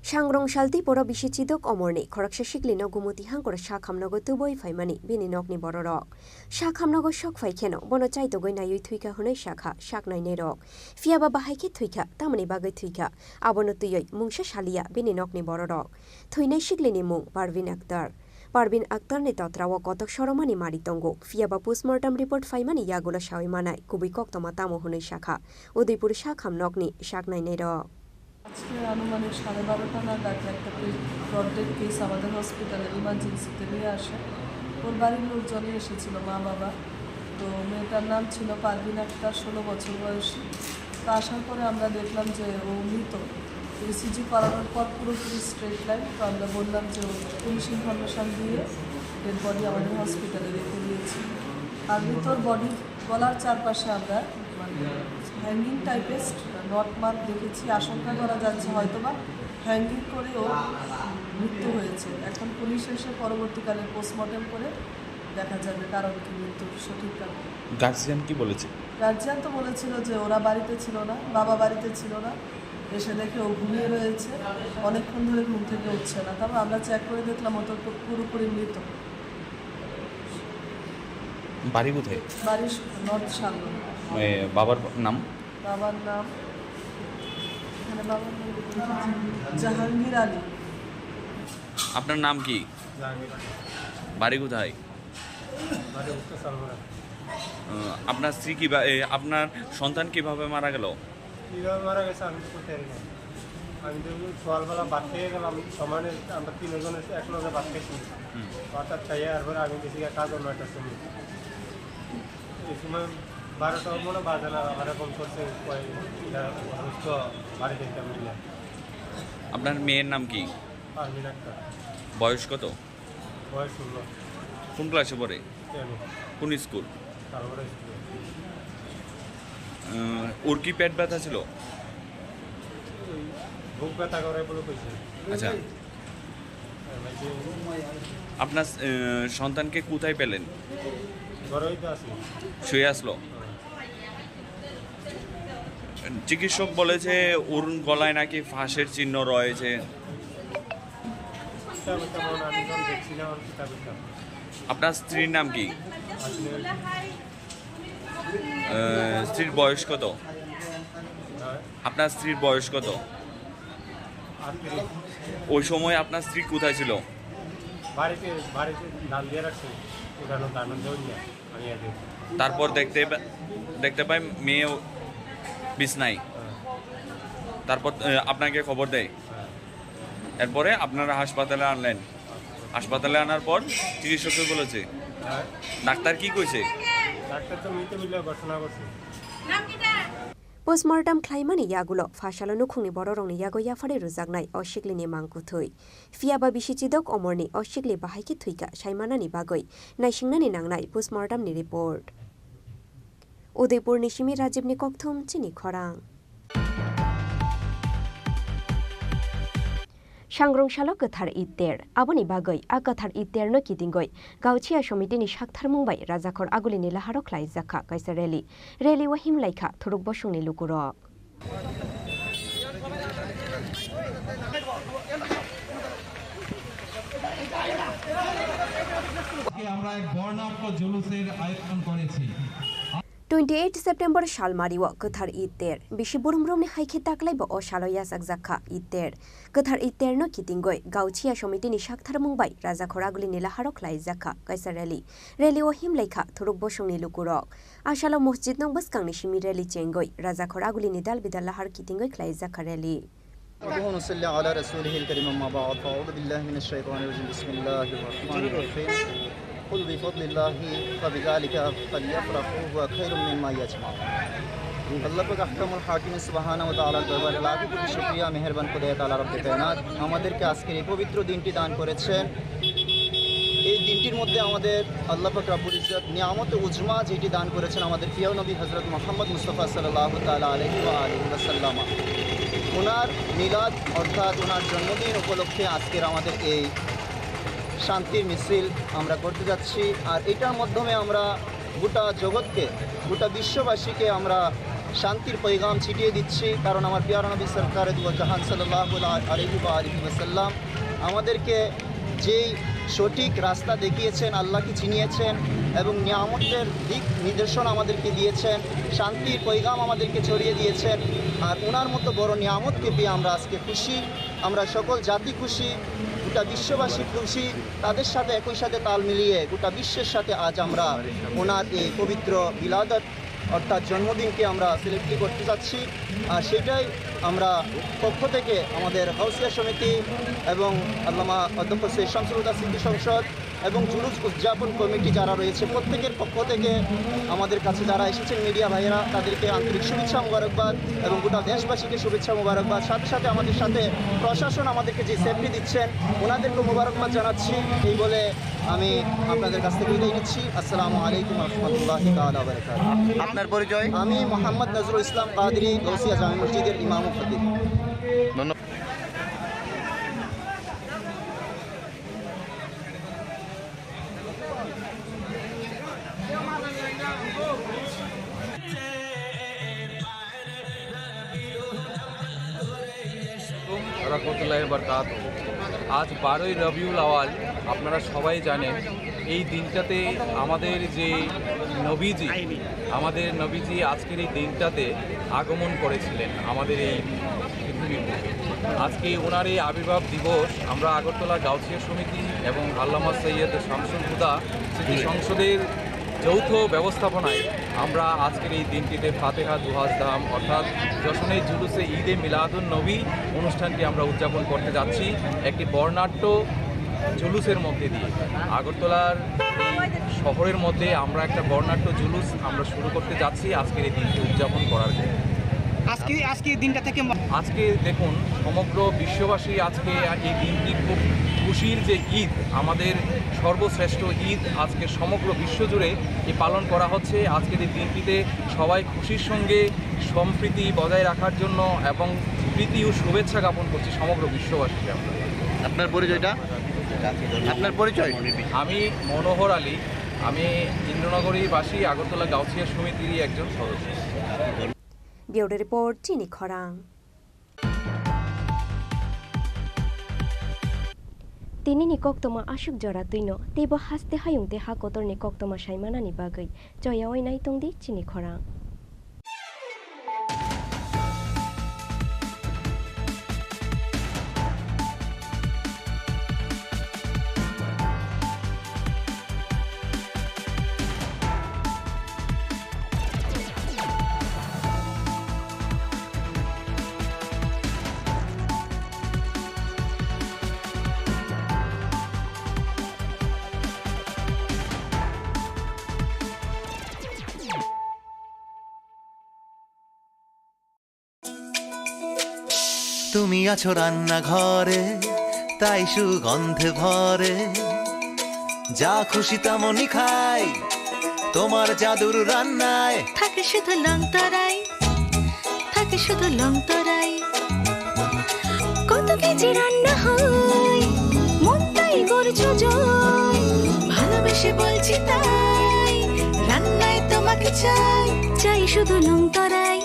Sangrong Shalti poro Bishichidok omorni khoroksa shikli no gumuti hangkora shakhamnogo tuboi faimani bini nokni bororok shakhamnogo shok faikheno bono chaitogoi nayoi thuika hunai shakha shaknai nerok fia baba haike thuika tamani bagai thuika abono tuyoi mungsa shalia bini nokni bororok thuinai shiklini mung Parvin Akhtar ni totrawo kotok soromani maritongo fiaba postmortem report faimani yagulo shawi manai kubi koktoma tamo hunai shakha Udaipur shakhamnokni shaknai nerok আজকে আনুমানিক 12:30 নাগাদ একটা ব্রডডেড case আমাদের হসপিটালে ইমার্জেন্সিতে নিয়ে আসে ওর বাড়ির লোকজনই এসেছিল মা বাবা তো মেয়েটার নাম ছিল পারভিন আক্তার 16 বছর বয়সী তো আসার পরে আমরা দেখলাম যে ও মৃত ইসিজি করানোর পর পুরোপুরি স্ট্রেট লাইন তো আমরা বললাম যে পুলিশ ইনফরমেশন দিয়ে এর বডি আমাদের হসপিটালে রেখে দিয়েছি আর মৃতর বডি গলার চারপাশে আমরা হ্যাঙ্গিং টাইপের নট মার্ক দেখেছি আশঙ্কা করা যাচ্ছে হয়তোবা হ্যাঙ্গিং করে ও মৃত্যু হয়েছে এখন পুলিশ এসে পরবর্তীকালে পোস্টমর্টেম করে দেখা যাবে কারণ কি মৃত্যুর সঠিক কারণ গার্জিয়ান কি বলেছে গার্জিয়ান তো বলেছিল যে ওরা বাড়িতে ছিল না বাবা বাড়িতে ছিল না এসে দেখে ও ঘুমিয়ে রয়েছে অনেকক্ষণ ধরে ঘুম থেকে উঠছে না তারপর আমরা চেক করে দেখলাম ও তো পুরোপুরি মৃত বাড়ি কোথায় বাড়ি নর্থ শালগড় বাবার নাম এখানে বাবার নাম জাহাঙ্গীর আলী আপনার নাম কি বাড়ি কোথায় আপনার স্ত্রী আপনার সন্তান কিভাবে মারা গেল কীভাবে মারা গেছে আমি তো করতে পারি না। আমি তো সকালবেলা ভাত খেয়ে গেলাম, সমানে আমরা 3 জনের একলগে ভাত খেয়েছি। হঠাৎ খাইয়ে এরপরে আমি গেছি কাজ অন্য একটা সময়, এই সময় 12টা মনে বাজে না, আমার এরকম করছে অসুস্থ বাড়ি দেখতে মিলে। আপনার মেয়ের নাম কি? পারমিন একটা। বয়স কত? বয়স 16। কোন ক্লাসে পড়ে? 10। কোন স্কুল? তারপরে স্কুলে। ওর কি পেট ব্যথা ছিল? বুক ব্যথা করে বলে কইছে। আচ্ছা, আপনার সন্তানকে কোথায় পেলেন? ঘরেই তো আছি। শুয়ে আসলো? চিকিৎসক বলেছে ওর গলায় নাকি ফাঁসের চিহ্ন রয়েছে। আপনার স্ত্রীর নাম কি? স্ত্রীর বয়স কত? আপনার স্ত্রীর বয়স কত? ওই সময় আপনার স্ত্রী কোথায় ছিল? বাড়িতে ধান দিয়ে রাখছে। তারপর দেখতে পাই মেয়ে বিছনায়। তারপর আপনাকে খবর দেয়। এরপরে আপনারা হাসপাতালে আনলেন। হাসপাতালে আনার পর চিকিৎসককে বলেছে, ডাক্তার কি কইছে? ডাক্তার তো মৃত বলে ঘোষণা করছে। पोस्टमार्टम खाइमानि यागुलो फाशालो नुखुंनि बररंनि यागो याफारे रुजागनाय अशिक्लिनि मांकुथै फियाबा बिसिचिदक अमरनि अशिक्लि बाहायखि थुइका साइमानानि बागै नायसिंनानि नांनाय पोस्टमार्टमनि रिपोर्ट उदयपुरनि सिमी राजीवनि कक्थुम चिनि खरां सांग्रंशालो गोथार इत्तेर आबोनि बागै आ गोथार इत्तेरनो किदिंगै गावचिया समितिनि साक्थार मुंबाय राजाखर आगुलिनि लाहारो ख्लाय जाखा कायसा रेली वाहिम लायखा थुरुक बसुंनि लुकुरक আমরা এক বর্ণাঢ্য জুলুসের আয়োজন করেছি 28 सेप्टेम्बर सालमारिव गोथार इत्तेर बिसि बुरुमब्रुमनि हाइखे ताकलाइबो अ सालया साकजाखा इत्तेर गोथार इत्तेरनो कितिंगै गावचिया समितिनि साक्थार मुंबाय राजाखर आगुलिनि लाहारो ख्लाय जाखा कायसा रेली ओ हिमलाइखा थुरुक बसुंनि लुकुरक आसालो मस्जिद नं बसकांनि सिमी रेली चेंगै राजाखर आगुलिनि दाल बिदाल लाहार कितिंगै ख्लाय जाखा रेली ونصلي على رسوله الكريم أما بعد فأعوذ بالله من الشيطان الرجيم بسم الله الرحمن الرحيم قل بفضل الله فبذلك فليفرحوا هو خير مما يجمعون আল্লাহ পাক আহকামুল হাকিম সুবহানাহু ওয়া তাআলার দরবারে লাখো কোটি শুকরিয়া মেহেরবান খোদা তাআলা রব্বে কায়নাত আমাদেরকে আজকের এই পবিত্র দিনটি দান করেছেন। এই দিনটির মধ্যে আমাদের আল্লাহ পাক রব্বুল ইজ্জত নিয়ামত উজমা যেটি দান করেছেন আমাদের প্রিয় নবী হযরত মুহাম্মদ মুস্তাফা সাল্লাল্লাহু তাআলা আলাইহি ওয়া আলিহি ওয়াসাল্লাম ওনার মিলাদ অর্থাৎ ওনার জন্মদিন উপলক্ষে আজকের আমাদের এই শান্তির মিছিল আমরা করতে যাচ্ছি। আর এটার মাধ্যমে আমরা গোটা জগৎকে গোটা বিশ্ববাসীকে আমরা শান্তির পয়গাম ছিটিয়ে দিচ্ছি। কারণ আমার প্রিয় নবী সরকার জাহান সাল্লাল্লাহু আলাইহি ওয়া আলিহি ওয়াসাল্লাম আমাদেরকে যেই সঠিক রাস্তা দেখিয়েছেন, আল্লাহকে চিনিয়েছেন এবং নিয়ামতের দিক নির্দেশনা আমাদেরকে দিয়েছেন, শান্তির পয়গাম আমাদেরকে ছড়িয়ে দিয়েছেন। আর ওনার মতো বড় নিয়ামতকে পেয়ে আমরা আজকে খুশি, আমরা সকল জাতি খুশি, গোটা বিশ্ববাসী খুশি। তাদের সাথে একই সাথে তাল মিলিয়ে গোটা বিশ্বের সাথে আজ আমরা ওনার এই পবিত্র বিলাদত অর্থাৎ জন্মদিনকে আমরা সেলিব্রেট করতে যাচ্ছি। আর সেটাই আমরা পক্ষ থেকে আমাদের গাউসিয়া সমিতি এবং আল্লামা অধ্যক্ষ সৈয়দ শামসুল হুদা স্মৃতি সংসদ এবং জুলুস উদযাপন কমিটি যারা রয়েছে প্রত্যেকের পক্ষ থেকে আমাদের কাছে যারা এসেছেন মিডিয়া ভাইয়েরা তাদেরকে আন্তরিক শুভেচ্ছা মোবারকবাদ এবং গোটা দেশবাসীকে শুভেচ্ছা মোবারকবাদ। সাথে সাথে আমাদের সাথে প্রশাসন আমাদেরকে যে সেফটি দিচ্ছেন ওনাদেরকে মোবারকবাদ জানাচ্ছি। এই বলে আমি আপনাদের কাছ থেকে বিদায় নিচ্ছি। আসসালামু আলাইকুম রহমতুল্লাহি তাআলা ওয়া বারাকাতুহু। আপনার পরিচয়? আমি মোহাম্মদ নজরুল ইসলাম কাদরি, গাউসিয়া জামে মসজিদের ইমাম ও খতিব। ধন্যবাদ। আজ 12ই রবিউল আওয়াল। আপনারা সবাই জানেন এই দিনটাতে আমাদের যে নবীজি আজকের এই দিনটাতে আগমন করেছিলেন আমাদের এই পৃথিবীর বুকে। আজকে ওনার এই আবির্ভাব দিবস আমরা আগরতলা গাউসিয়া সমিতি এবং আল্লামা সৈয়দ শামসুল হুদা স্মৃতি সংসদের যৌথ ব্যবস্থাপনায় আমরা আজকের এই দিনটিতে ফাতেহা দুহাজ দাম অর্থাৎ যশনের জুলুসে ঈদে মিলাদুন নবী অনুষ্ঠানটি আমরা উদযাপন করতে যাচ্ছি একটি বর্ণাঢ্য জুলুসের মধ্যে দিয়ে। আগরতলার এই শহরের মধ্যে আমরা একটা বর্ণাঢ্য জুলুস আমরা শুরু করতে যাচ্ছি আজকের এই দিনটি উদযাপন করার জন্য। আজকে দিনটা থেকে আজকে দেখুন সমগ্র বিশ্ববাসী আজকে এই দিনটি খুব খুশির যে ঈদ, আমাদের সর্বশ্রেষ্ঠ ঈদ আজকে সমগ্র বিশ্বজুড়ে পালন করা হচ্ছে। আজকের এই দিনটিতে সবাই খুশির সঙ্গে সম্প্রীতি বজায় রাখার জন্য এবং প্রীতি ও শুভেচ্ছা জ্ঞাপন করছি সমগ্র বিশ্ববাসীকে। আমরা আপনার পরিচয়টা? আপনার পরিচয়? আমি মনোহর আলী, আমি ইন্দ্রনগরীবাসী, আগরতলা গাউছিয়া সমিতিরই একজন সদস্য। ব্যুরো রিপোর্ট চিনি খরাং। তিনি নিকক তোমা আশুক জরা তুইনো তেব হাসতে হাयुंते हा कोतर निকক তোমা साइमानानि बागै जयावै नायतंदि चिनि खरां। তুমি আছো রান্নাঘরে তাই সুগন্ধে ভরে, যা খুশি তেমনই খাই তোমার জাদুর রান্নায়। থাকে শুধু লংতরাই, থাকে শুধু লংতরাই, কত কেজি রান্না হয় মন তাই করছো জয়। ভালোবেসে বলছি তাই রান্নায় তোমাকে চাই, চাই শুধু লংতরাই,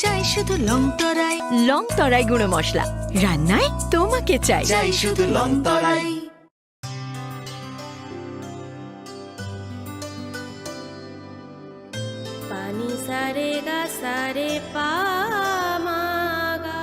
চাই শুধু লংতরাই। লংতরাই গুঁড়ো মশলা, রান্নায় তোমাকে চাই, চাই শুধু লংতরাই। पानी सारे गा सारे पा मा गा।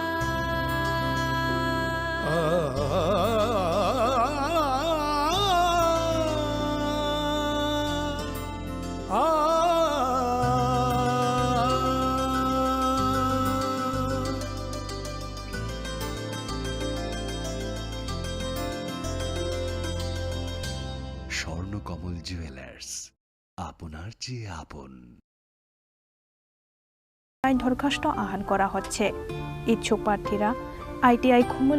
স্বর্ণকমল জুয়েলার্স, আপনার চেয়ে আপন। দরখাস্ত আহ্বান করা হচ্ছে। ইচ্ছুক প্রার্থীরা ITI খুমুল